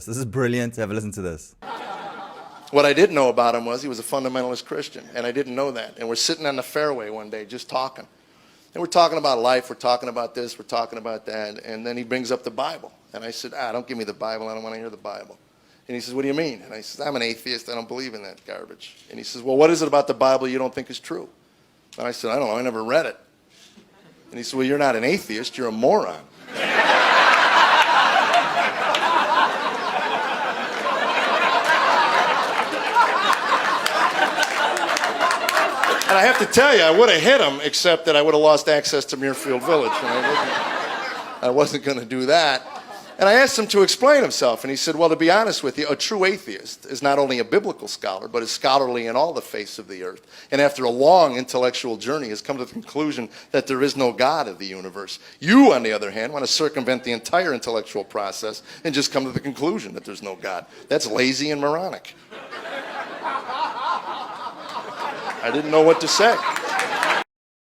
This is brilliant. Have a listen to this. What I didn't know about him was he was a fundamentalist Christian, and I didn't know that. And we're sitting on the fairway one day just talking. And we're talking about life, we're talking about this, we're talking about that, and then he brings up the Bible. And I said, don't give me the Bible, I don't want to hear the Bible. And he says, what do you mean? And I said, I'm an atheist, I don't believe in that garbage. And he says, well, what is it about the Bible you don't think is true? And I said, I don't know, I never read it. And he said, well, you're not an atheist, you're a moron. And I have to tell you, I would have hit him, except that I would have lost access to Muirfield Village. And I wasn't going to do that. And I asked him to explain himself, and he said, well, to be honest with you, a true atheist is not only a biblical scholar, but is scholarly in all the face of the earth. And after a long intellectual journey has come to the conclusion that there is no God of the universe. You, on the other hand, want to circumvent the entire intellectual process and just come to the conclusion that there's no God. That's lazy and moronic. I didn't know what to say.